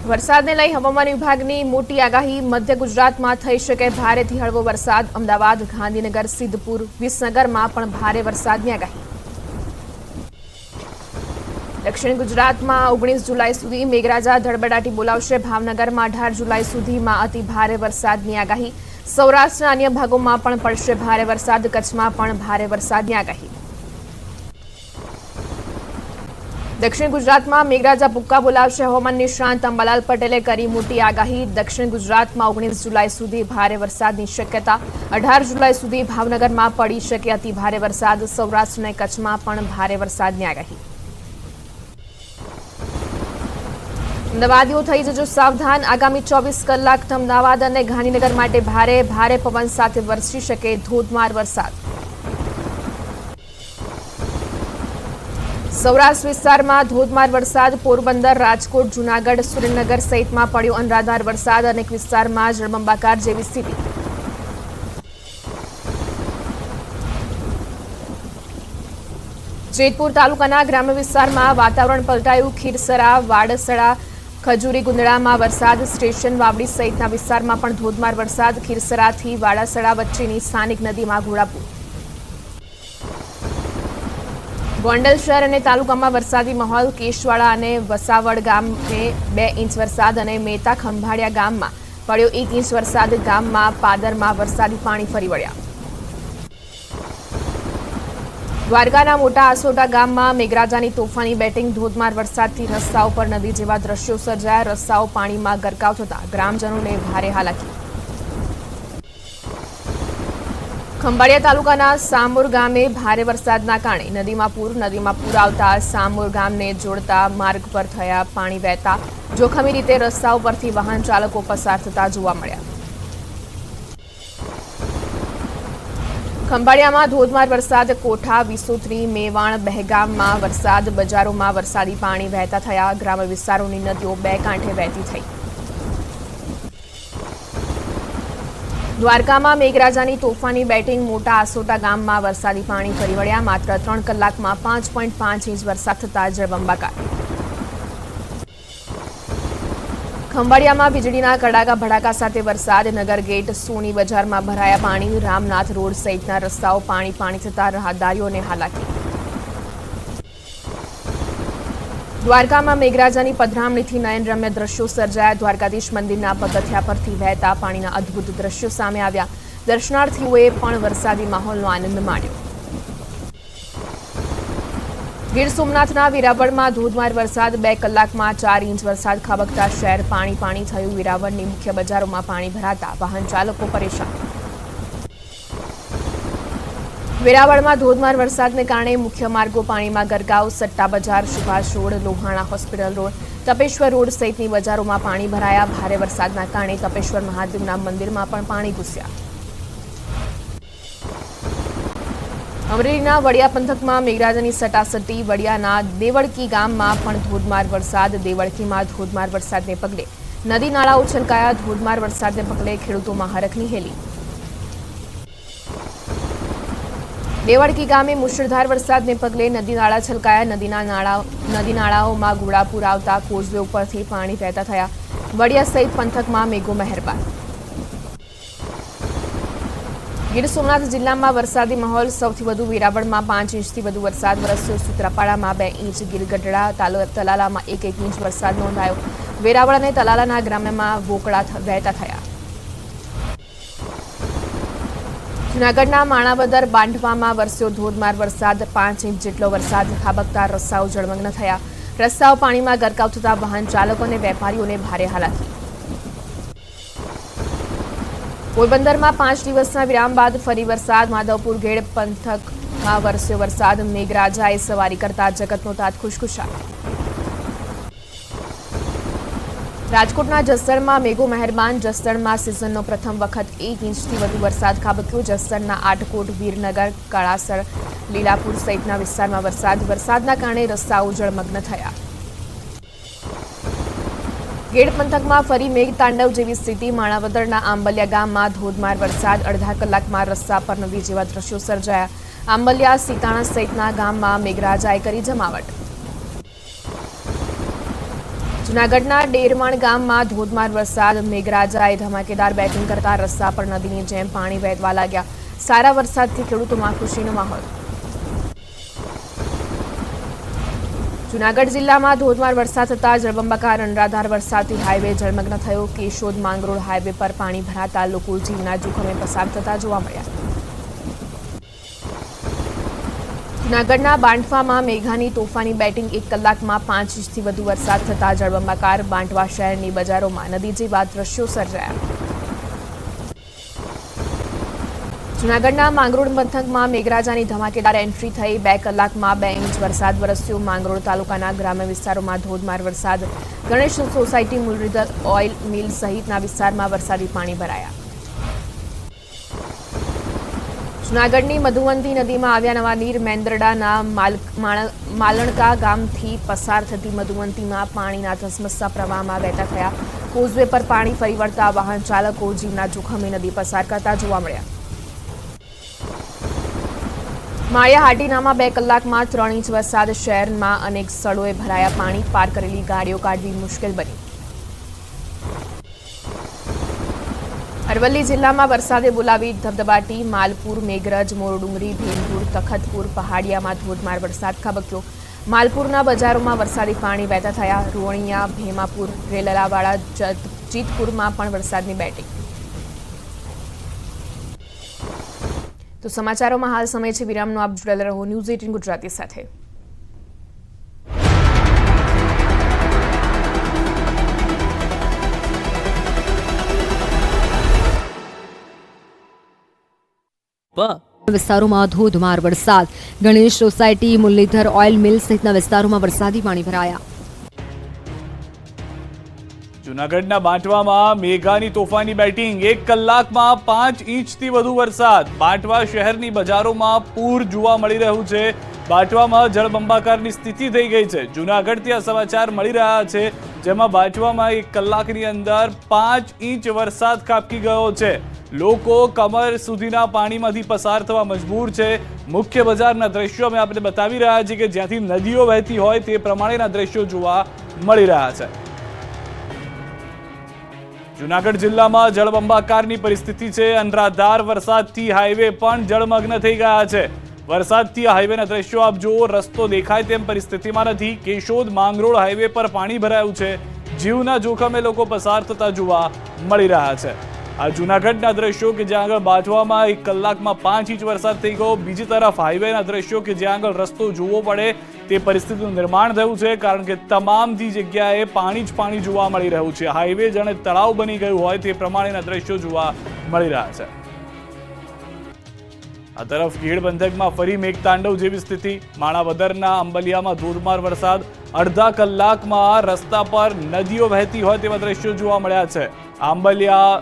વરસાદને લઈ હવામાન વિભાગની મોટી આગાહી. મધ્ય ગુજરાતમાં થઈ શકે ભારેથી હળવો વરસાદ. અમદાવાદ, ગાંધીનગર, સિદ્ધપુર, વિસનગરમાં પણ ભારે વરસાદની આગાહી. દક્ષિણ ગુજરાતમાં 19 જુલાઈ સુધી મેઘરાજા ધડબડાટી બોલાવશે. ભાવનગરમાં 18 જુલાઈ સુધીમાં અતિ ભારે વરસાદની આગાહી. સૌરાષ્ટ્રના અન્ય ભાગોમાં પણ પડશે ભારે વરસાદ. કચ્છમાં પણ ભારે વરસાદની આગાહી. દક્ષિણ ગુજરાતમાં મેઘરાજા ભૂક્કા બોલાવશે. હવામાન નિષ્ણાંત અંબાલાલ પટેલે કરી મોટી આગાહી. દક્ષિણ ગુજરાતમાં 19 જુલાઈ સુધી ભારે વરસાદની શક્યતા. 18 જુલાઈ સુધી ભાવનગરમાં પડી શકે અતિ ભારે વરસાદ. સૌરાષ્ટ્ર અને કચ્છમાં પણ ભારે વરસાદની આગાહી. અમદાવાદીઓ થઈ જજો સાવધાન. આગામી 24 કલાક અમદાવાદ અને ગાંધીનગર માટે ભારે પવન સાથે વરસી શકે ધોધમાર વરસાદ. સૌરાષ્ટ્ર વિસ્તારમાં ધોધમાર વરસાદ. પોરબંદર, રાજકોટ, જૂનાગઢ, સુરેન્દ્રનગર સહિતમાં પડ્યો અનરાધાર વરસાદ. અનેક વિસ્તારમાં જળબંબાકાર જેવી સ્થિતિ. જેતપુર તાલુકાના ગ્રામ્ય વિસ્તારમાં વાતાવરણ પલટાયું. ખીરસરા, વાડસડા, ખજૂરી ગુંદડામાં વરસાદ. સ્ટેશન, વાવડી સહિતના વિસ્તારમાં પણ ધોધમાર વરસાદ. ખીરસરાથી વાડાસડા વચ્ચેની સ્થાનિક નદીમાં ઘોડાપૂર. ગોંડલ શહેર અને તાલુકામાં વરસાદી માહોલ. કેશવાડા અને વસાવડ ગામે 2 ઇંચ વરસાદ અને મેતા ખંભાળિયા ગામમાં પડ્યો 1 ઇંચ વરસાદ. ગામમાં પાદરમાં વરસાદી પાણી ફરી વળ્યા. દ્વારકાના મોટા આસોટા ગામમાં મેઘરાજાની તોફાની બેટિંગ. ધોધમાર વરસાદથી રસ્તાઓ પર નદી જેવા દ્રશ્યો સર્જાયા. રસ્તાઓ પાણીમાં ગરકાવ થતા ગ્રામજનોને ભારે હાલાકી. ખંભાળિયા તાલુકાના સામોર ગામે ભારે વરસાદના કારણે નદીમાં પૂર આવતા સામોર ગામને જોડતા માર્ગ પર થયા પાણી વહેતા. જોખમી રીતે રસ્તાઓ પરથી વાહન ચાલકો પસાર થતા જોવા મળ્યા. ખંભાળિયામાં ધોધમાર વરસાદ. કોઠા, વિસોત્રી, મેવાણ, બહેગામમાં વરસાદ. બજારોમાં વરસાદી પાણી વહેતા થયા. ગ્રામ્ય વિસ્તારોની નદીઓ 2 કાંઠે વહેતી થઈ. દ્વારકામાં મેઘરાજાની તોફાની બેટિંગ. મોટા આસોટા ગામમાં વરસાદી પાણી ફરી વળ્યા. માત્ર 3 કલાકમાં 5.5 ઇંચ વરસાદ થતા જળબંબાકાર. ખંભાળિયામાં વીજળીના કડાકા ભડાકા સાથે વરસાદ. નગર ગેટ, સોની બજારમાં ભરાયા પાણી. રામનાથ રોડ સહિતના રસ્તાઓ પાણી થતા રાહદારીઓને હાલાકી. દ્વારકામાં મેઘરાજાની પધરામણીથી નયનરમ્ય દ્રશ્યો સર્જાયા. દ્વારકાધીશ મંદિરના પગથિયા પરથી વહેતા પાણીના અદ્ભુત દ્રશ્યો સામે આવ્યા. દર્શનાર્થીઓએ પણ વરસાદી માહોલનો આનંદ માણ્યો. ગીર સોમનાથના વેરાવળમાં ધોધમાર વરસાદ. 2 કલાકમાં 4 ઇંચ વરસાદ ખાબકતા શહેર પાણી થયું. વેરાવળની મુખ્ય બજારોમાં પાણી ભરાતા વાહન ચાલકો પરેશાન. વેરાવળમાં ધોધમાર વરસાદને કારણે મુખ્ય માર્ગો પાણીમાં ગરકાવ. સટ્ટા બજાર, Subhash road, Lohana hospital road, Tapeshwar road સહિતની બજારોમાં પાણી ભરાયા. ભારે વરસાદના કારણે તપેશ્વર મહાદેવના મંદિરમાં પણ પાણી ઘૂસ્યા. અમરેલીના વડિયા પંથકમાં મેઘરાજાની સટાસટી. વડિયાના દેવળકી ગામમાં પણ ધોધમાર વરસાદ. દેવળકીમાં ધોધમાર વરસાદને પગલે નદી નાળાઓ છલકાયા. ધોધમાર વરસાદને પગલે ખેડૂતોમાં હરખની હેલી. દેવળકી ગામે મુશળધાર વરસાદને પગલે નદી નાળા છલકાયા. નદી નાળાઓમાં ઘોડાપૂર આવતા કોઝવે ઉપરથી પાણી વહેતા થયા. વડિયા સહિત પંથકમાં મેઘો મહેરબાન. ગીર સોમનાથ જિલ્લામાં વરસાદી માહોલ. સૌથી વધુ વેરાવળમાં 5 ઇંચથી વધુ વરસાદ વરસ્યો. સૂત્રાપાડામાં 2 ઇંચ, ગીરગઢડા, તલાલામાં 1 ઇંચ વરસાદ નોંધાયો. વેરાવળ અને તલાલાના ગ્રામ્યમાં વોકળા વહેતા થયા. જૂનાગઢના માણાવદર, બાંધવામાં વરસ્યો ધોધમાર વરસાદ. 5 ઇંચ જેટલો વરસાદ ખાબકતા રસ્તાઓ જળમગ્ન થયા. રસ્તાઓ પાણીમાં ગરકાવ થતા વાહન ચાલકો અને વેપારીઓને ભારે હાલાકી. પોરબંદરમાં 5 દિવસના વિરામ બાદ ફરી વરસાદ. માધવપુર ગેડ પંથકમાં વરસ્યો વરસાદ. મેઘરાજાએ સવારી કરતા જગતનો તાત ખુશખુશાલ. રાજકોટના જસદણમાં મેઘો મહેરબાન. જસદણમાં સિઝનનો પ્રથમ વખત 1 ઇંચથી વધુ વરસાદ ખાબક્યો. જસદણના આટકોટ, વીરનગર, કળાસર, લીલાપુર સહિતના વિસ્તારમાં વરસાદના કારણે રસ્તાઓ જળમગ્ન થયા. ગેડ પંથકમાં ફરી મેઘતાંડવ જેવી સ્થિતિ. માણાવદરના આંબલિયા ગામમાં ધોધમાર વરસાદ. અડધા કલાકમાં રસ્તા પર નદી જેવા દ્રશ્યો સર્જાયા. આંબલિયા, સીતાણા સહિતના ગામમાં મેઘરાજાએ કરી જમાવટ. જૂનાગઢના ડેરમાણ ગામમાં ધોધમાર વરસાદ, મેઘરાજાએ ધમાકેદાર બેટિંગ કરતા રસ્તા પર નદીની જેમ પાણી વહેવા લાગ્યા. સારા વરસાદથી ખેડૂતોમાં ખુશીનો માહોલ. જૂનાગઢ જિલ્લામાં ધોધમાર વરસાદ થતા જળબંબાકાર અનરાધાર વરસાદથી હાઈવે જળમગ્ન થયો. કેશોદ માંગરોળ હાઈવે પર પાણી ભરાતા લોકો જીવના જોખમે પસાર થતા જોવા મળ્યા. જૂનાગઢના બાંટવામાં મેઘાની તોફાની બેટિંગ, 1 કલાકમાં 5 ઇંચથી વધુ વરસાદ થતા જળબંબાકાર. બાંટવા શહેરની બજારોમાં નદી જેવા દ્રશ્યો સર્જાયા. જૂનાગઢના માંગરોળ પંથકમાં મેઘરાજાની ધમાકેદાર એન્ટ્રી થઈ. 2 કલાકમાં 2 ઇંચ વરસાદ વરસ્યો. માંગરોળ તાલુકાના ગ્રામ્ય વિસ્તારોમાં ધોધમાર વરસાદ. Ganesh society, Murlidhar oil mill સહિતના વિસ્તારમાં વરસાદી પાણી ભરાયા. જૂનાગઢની મધુવંતી નદીમાં આવ્યા નવા નીર. મેંદરડાના માલણકા ગામથી પસાર થતી મધુવંતીમાં પાણીના ધસમસતા પ્રવાહમાં વહેતા થયા. કોઝવે પર પાણી ફરી વળતા વાહન ચાલકો જીવના જોખમે નદી પસાર કરતા જોવા મળ્યા. માળિયા હાટીનામાં 2 કલાકમાં 3 ઇંચ વરસાદ. શહેરમાં અનેક સ્થળોએ ભરાયા પાણી. પાર કરેલી ગાડીઓ કાઢવી મુશ્કેલ બની. અરવલ્લી જિલ્લામાં વરસાદે બોલાવી ધબધબાટી. માલપુર, મેઘરજ, મોરડુંગરી, ભીમપુર, તખતપુર, પહાડિયામાં ધોધમાર વરસાદ ખાબક્યો. માલપુરના બજારોમાં વરસાદી પાણી વહેતા થયા. રોણિયા, ભેમાપુર, રેલલાવાડા, જીતપુરમાં પણ વરસાદની બેટિંગ. તો સમાચારોમાં હાલ સમય છે વિરામનો. આપ જોડાયેલા રહો ન્યૂઝ 18 ગુજરાતી સાથે. વિસ્તારોમાં ધોધમાર વરસાદ. Ganesh society, Murlidhar oil mill સહિતના વિસ્તારોમાં વરસાદી પાણી ભરાયા. જૂનાગઢના બાંટવામાં મેઘાની તોફાની બેટિંગ, 1 કલાકમાં 5 ઇંચથી વધુ વરસાદ. બાંટવા શહેરની બજારોમાં પૂર જોવા મળી રહ્યું છે. બાંટવામાં જળબંબાકારની સ્થિતિ થઈ ગઈ છે. જૂનાગઢથી આ સમાચાર મળી રહ્યા છે, જેમાં બાંટવામાં 1 કલાકની અંદર 5 ઇંચ વરસાદ ખાબકી ગયો છે. લોકો કમર સુધીના પાણીમાંથી પસાર થવા મજબૂર છે. મુખ્ય બજારના દ્રશ્યો અમે આપણે બતાવી રહ્યા છીએ કે જ્યાંથી નદીઓ વહેતી હોય તે પ્રમાણેના દ્રશ્યો જોવા મળી રહ્યા છે. જૂનાગઢ જિલ્લામાં જળબંબાકારની પરિસ્થિતિ છે. અનરાધાર વરસાદથી હાઈવે પણ જળમગ્ન થઈ ગયા છે. વરસાદથી હાઈવેના દ્રશ્યો આપ જુઓ. રસ્તો દેખાય તેમ પરિસ્થિતિમાં નથી. કેશોદ માંગરોળ હાઈવે પર પાણી ભરાયું છે. જીવના જોખમે લોકો પસાર થતા જોવા મળી રહ્યા છે. આ જૂનાગઢના દ્રશ્યો કે જ્યાં આગળ બાંટવામાં 1 કલાકમાં 5 ઇંચ વરસાદ થઈ ગયો. બીજી તરફ હાઈવેના દ્રશ્યો કે જ્યાં આગળ રસ્તો જોવો પડે તે પરિસ્થિતિનું નિર્માણ થયું છે, કારણ કે તમામથી જગ્યાએ પાણી જ પાણી જોવા મળી રહ્યું છે. હાઈવે જાણે તળાવ બની ગયું હોય તે પ્રમાણેના દ્રશ્યો જોવા મળી રહ્યા છે. આ તરફ ગીડ પંથકમાં ફરી મેઘતાંડવ જેવી સ્થિતિ. માણાવદરના અંબલિયામાં ધોધમાર વરસાદ. અડધા કલાકમાં રસ્તા પર નદીઓ વહેતી હોય તેવા દ્રશ્યો જોવા મળ્યા છે. આંબલિયા